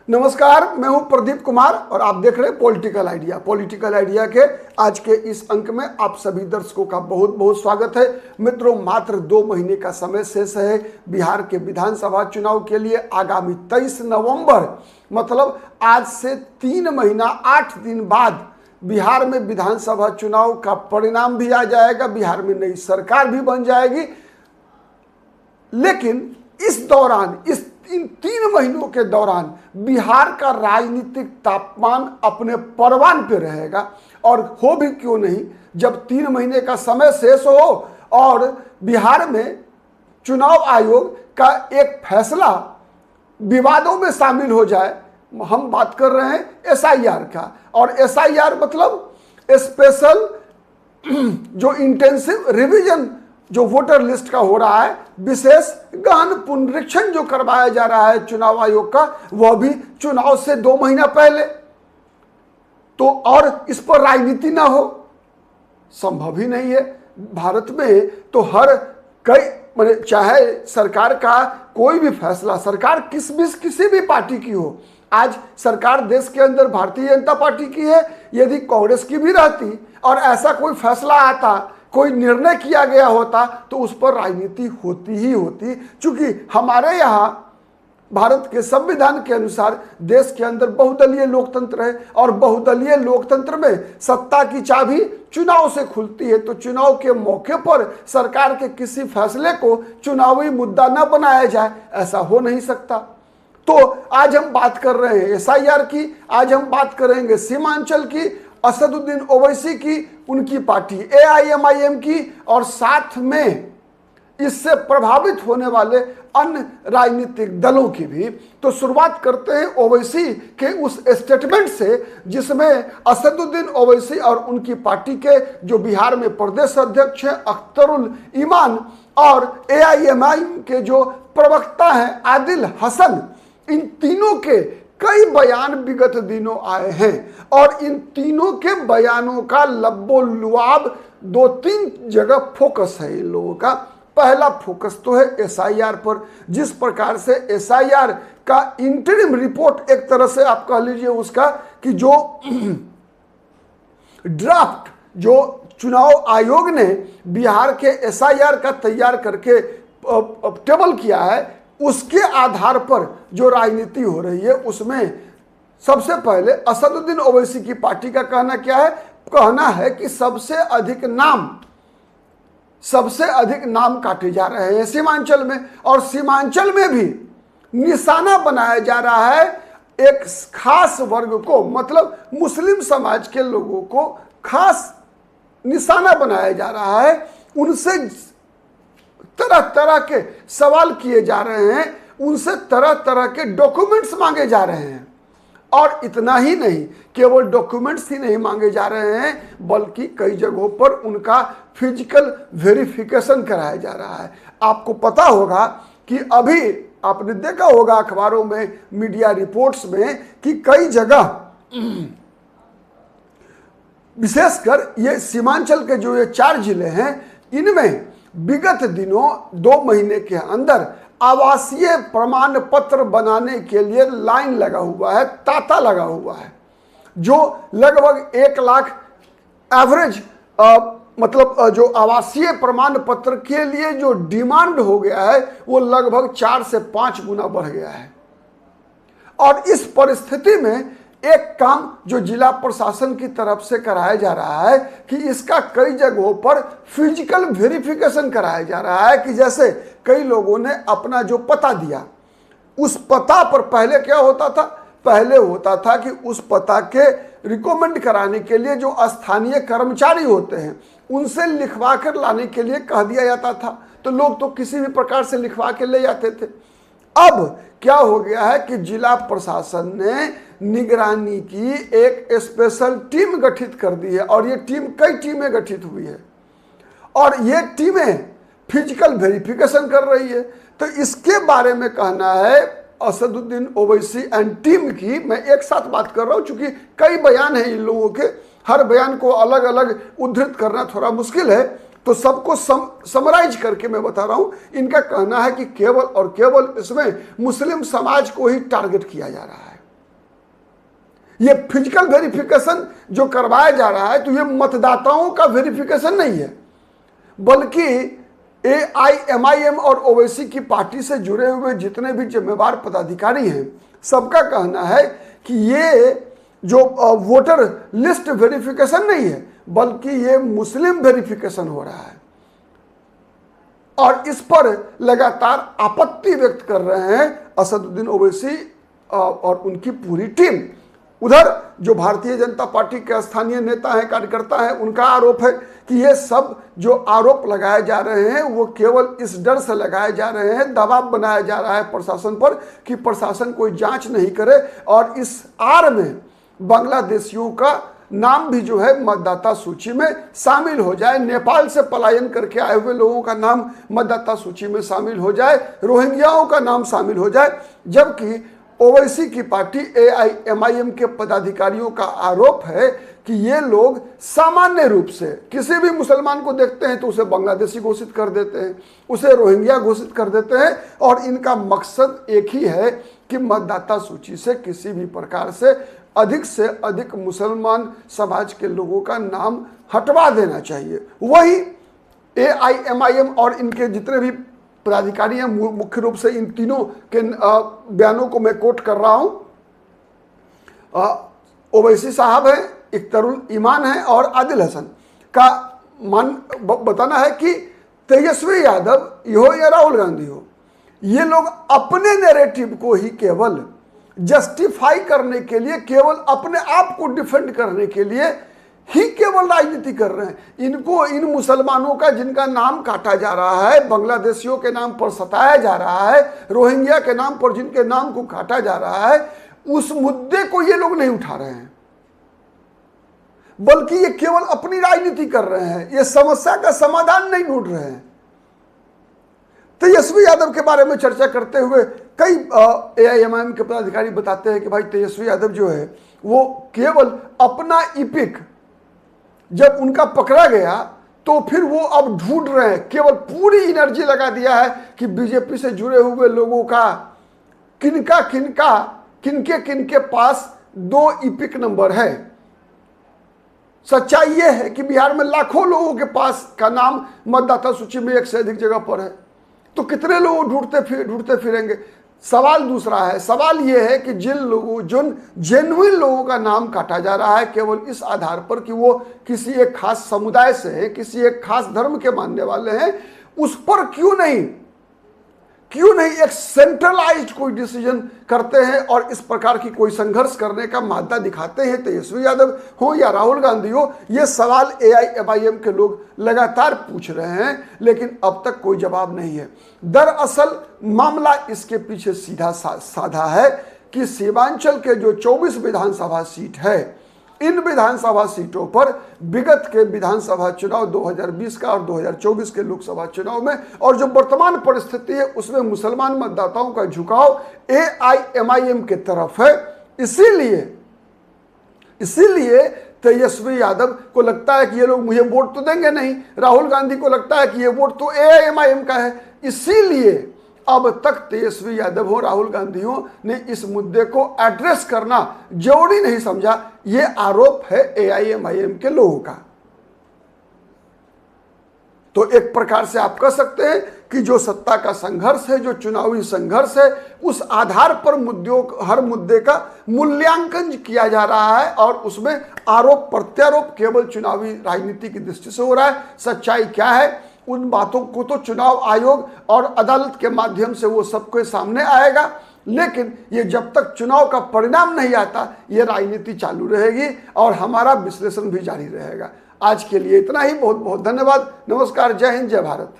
नमस्कार, मैं हूं प्रदीप कुमार और आप देख रहे हैं पॉलिटिकल आइडिया। पॉलिटिकल आइडिया के आज के इस अंक में आप सभी दर्शकों का बहुत बहुत स्वागत है। मित्रों, मात्र 2 महीने का समय शेष है बिहार के विधानसभा चुनाव के लिए। आगामी 23 नवंबर मतलब आज से 3 महीना 8 दिन बाद बिहार में विधानसभा चुनाव का परिणाम भी आ जाएगा, बिहार में नई सरकार भी बन जाएगी। लेकिन इस दौरान इन 3 महीनों के दौरान बिहार का राजनीतिक तापमान अपने परवान पे रहेगा। और हो भी क्यों नहीं, जब 3 महीने का समय शेष हो और बिहार में चुनाव आयोग का एक फैसला विवादों में शामिल हो जाए। हम बात कर रहे हैं SIR का, और SIR मतलब स्पेशल जो इंटेंसिव रिवीजन जो वोटर लिस्ट का हो रहा है, विशेष गहन पुनरीक्षण जो करवाया जा रहा है चुनाव आयोग का, वह भी चुनाव से 2 महीना पहले। तो और इस पर राजनीति ना हो, संभव ही नहीं है। भारत में तो हर कई चाहे सरकार का कोई भी फैसला, सरकार किसी भी पार्टी की हो, आज सरकार देश के अंदर भारतीय जनता पार्टी की है, यदि कांग्रेस की भी रहती और ऐसा कोई फैसला आता, कोई निर्णय किया गया होता, तो उस पर राजनीति होती ही होती। चूंकि हमारे यहाँ भारत के संविधान के अनुसार देश के अंदर बहुदलीय लोकतंत्र है, और बहुदलीय लोकतंत्र में सत्ता की चाबी चुनाव से खुलती है। तो चुनाव के मौके पर सरकार के किसी फैसले को चुनावी मुद्दा न बनाया जाए, ऐसा हो नहीं सकता। तो आज हम बात कर रहे हैं SIR की, आज हम बात करेंगे सीमांचल की, असदुद्दीन ओवैसी की, उनकी पार्टी AIMIM की, और साथ में इससे प्रभावित होने वाले अन्य राजनीतिक दलों की भी। तो शुरुआत करते हैं ओवैसी के उस स्टेटमेंट से, जिसमें असदुद्दीन ओवैसी और उनकी पार्टी के जो बिहार में प्रदेश अध्यक्ष हैं अख्तरुल ईमान, और AIMIM के जो प्रवक्ता हैं आदिल हसन, इन तीनों के कई बयान विगत दिनों आए हैं। और इन तीनों के बयानों का लब्बो-लुआब 2-3 जगह फोकस है इन लोगों का। पहला फोकस तो है SIR पर। जिस प्रकार से SIR का इंटरिम रिपोर्ट, एक तरह से आप कह लीजिए उसका, कि जो ड्राफ्ट जो चुनाव आयोग ने बिहार के SIR का तैयार करके टेबल किया है, उसके आधार पर जो राजनीति हो रही है, उसमें सबसे पहले असदुद्दीन ओवैसी की पार्टी का कहना क्या है? कहना है कि सबसे अधिक नाम काटे जा रहे हैं सीमांचल में, और सीमांचल में भी निशाना बनाया जा रहा है एक खास वर्ग को, मतलब मुस्लिम समाज के लोगों को खास निशाना बनाया जा रहा है। उनसे तरह तरह के सवाल किए जा रहे हैं, उनसे तरह तरह के डॉक्यूमेंट्स मांगे जा रहे हैं। और इतना ही नहीं, केवल डॉक्यूमेंट्स ही नहीं मांगे जा रहे हैं, बल्कि कई जगहों पर उनका फिजिकल वेरिफिकेशन कराया जा रहा है। आपको पता होगा कि अभी आपने देखा होगा अखबारों में, मीडिया रिपोर्ट्स में, कि कई जगह विशेषकर ये सीमांचल के जो ये 4 जिले हैं, इनमें विगत दिनों 2 महीने के अंदर आवासीय प्रमाण पत्र बनाने के लिए लाइन लगा हुआ है, तांता लगा हुआ है, जो लगभग 1 लाख एवरेज, मतलब जो आवासीय प्रमाण पत्र के लिए जो डिमांड हो गया है, वो लगभग 4 से 5 गुना बढ़ गया है। और इस परिस्थिति में एक काम जो जिला प्रशासन की तरफ से कराया जा रहा है कि इसका कई जगहों पर फिजिकल वेरिफिकेशन कराया जा रहा है। कि जैसे कई लोगों ने अपना जो पता दिया, उस पता पर पहले क्या होता था? पहले होता था कि उस पता के रिकमेंड कराने के लिए जो स्थानीय कर्मचारी होते हैं, उनसे लिखवा कर लाने के लिए कह दिया जाता था, तो लोग तो किसी भी प्रकार से लिखवा के ले जाते थे। अब क्या हो गया है कि जिला प्रशासन ने निगरानी की एक स्पेशल टीम गठित कर दी है, और ये टीम कई टीमें गठित हुई है, और ये टीमें फिजिकल वेरिफिकेशन कर रही है। तो इसके बारे में कहना है असदुद्दीन ओवैसी एंड टीम की। मैं एक साथ बात कर रहा हूं, चूंकि कई बयान हैं इन लोगों के, हर बयान को अलग अलग उद्धृत करना थोड़ा मुश्किल है, तो सबको समराइज करके मैं बता रहा हूं। इनका कहना है कि केवल और केवल इसमें मुस्लिम समाज को ही टारगेट किया जा रहा है। ये फिजिकल वेरिफिकेशन जो करवाया जा रहा है तो ये मतदाताओं का वेरिफिकेशन नहीं है, बल्कि AIMIM और ओवैसी की पार्टी से जुड़े हुए जितने भी जिम्मेवार पदाधिकारी हैं, सबका कहना है कि ये जो वोटर लिस्ट वेरिफिकेशन नहीं है, बल्कि ये मुस्लिम वेरिफिकेशन हो रहा है। और इस पर लगातार आपत्ति व्यक्त कर रहे हैं असदुद्दीन ओवैसी और उनकी पूरी टीम। उधर जो भारतीय जनता पार्टी के स्थानीय नेता हैं, कार्यकर्ता हैं, उनका आरोप है कि ये सब जो आरोप लगाए जा रहे हैं वो केवल इस डर से लगाए जा रहे हैं, दबाव बनाया जा रहा है प्रशासन पर कि प्रशासन कोई जांच नहीं करे और इस आड़ में बांग्लादेशियों का नाम भी जो है मतदाता सूची में शामिल हो जाए, नेपाल से पलायन करके आए हुए लोगों का नाम मतदाता सूची में शामिल हो जाए, रोहिंग्याओं का नाम शामिल हो जाए। जबकि ओवैसी की पार्टी AIMIM के पदाधिकारियों का आरोप है कि ये लोग सामान्य रूप से किसी भी मुसलमान को देखते हैं तो उसे बांग्लादेशी घोषित कर देते हैं, उसे रोहिंग्या घोषित कर देते हैं और इनका मकसद एक ही है कि मतदाता सूची से किसी भी प्रकार से अधिक मुसलमान समाज के लोगों का नाम हटवा देना चाहिए। वही AIMIM और इनके जितने भी पदाधिकारी हैं, मुख्य रूप से इन तीनों के बयानों को मैं कोट कर रहा हूं। ओवैसी साहब हैं, इख्तरुल ईमान है और आदिल हसन का बताना है कि तेजस्वी यादव हो या राहुल गांधी हो, ये लोग अपने नैरेटिव को ही केवल जस्टिफाई करने के लिए, केवल अपने आप को डिफेंड करने के लिए ही केवल राजनीति कर रहे हैं। इनको इन मुसलमानों का जिनका नाम काटा जा रहा है, बांग्लादेशियों के नाम पर सताया जा रहा है, रोहिंग्या के नाम पर जिनके नाम को काटा जा रहा है, उस मुद्दे को ये लोग नहीं उठा रहे हैं, बल्कि ये केवल अपनी राजनीति कर रहे हैं, ये समस्या का समाधान नहीं ढूंढ रहे हैं। तेजस्वी यादव के बारे में चर्चा करते हुए कई AIMIM के पदाधिकारी बताते हैं कि भाई तेजस्वी यादव जो है वो केवल अपना इपिक जब उनका पकड़ा गया तो फिर वो अब ढूंढ रहे हैं, केवल पूरी एनर्जी लगा दिया है कि बीजेपी से जुड़े हुए लोगों का किनके पास 2 इपिक नंबर है। सच्चाई यह है कि बिहार में लाखों लोगों के पास का नाम मतदाता सूची में 1 से अधिक जगह पर है, तो कितने लोग ढूंढते फिरेंगे। सवाल दूसरा है, सवाल यह है कि जिन जेन्युइन लोगों का नाम काटा जा रहा है केवल इस आधार पर कि वो किसी एक खास समुदाय से हैं, किसी एक खास धर्म के मानने वाले हैं, उस पर क्यों नहीं एक सेंट्रलाइज्ड कोई डिसीजन करते हैं और इस प्रकार की कोई संघर्ष करने का मादा दिखाते हैं, तेजस्वी यादव हो या राहुल गांधी हो। ये सवाल AIMIM के लोग लगातार पूछ रहे हैं, लेकिन अब तक कोई जवाब नहीं है। दरअसल मामला इसके पीछे सीधा साधा है कि सीमांचल के जो 24 विधानसभा सीट है, इन विधानसभा सीटों पर विगत के विधानसभा चुनाव 2020 का और 2024 के लोकसभा चुनाव में और जो वर्तमान परिस्थिति है उसमें मुसलमान मतदाताओं का झुकाव AIMIM के तरफ है। इसीलिए तेजस्वी यादव को लगता है कि ये लोग मुझे वोट तो देंगे नहीं, राहुल गांधी को लगता है कि ये वोट तो AIMIM का है। इसीलिए अब तक तेजस्वी यादव हो, राहुल गांधी हो ने इस मुद्दे को एड्रेस करना जरूरी नहीं समझा। ये आरोप है AIMIM के लोगों का। तो एक प्रकार से आप कह सकते हैं कि जो सत्ता का संघर्ष है, जो चुनावी संघर्ष है, उस आधार पर हर मुद्दे का मूल्यांकन किया जा रहा है और उसमें आरोप प्रत्यारोप केवल चुनावी राजनीति की दृष्टि से हो रहा है। सच्चाई क्या है उन बातों को तो चुनाव आयोग और अदालत के माध्यम से वो सबके सामने आएगा, लेकिन ये जब तक चुनाव का परिणाम नहीं आता ये राजनीति चालू रहेगी और हमारा विश्लेषण भी जारी रहेगा। आज के लिए इतना ही। बहुत बहुत धन्यवाद। नमस्कार। जय हिंद, जय भारत।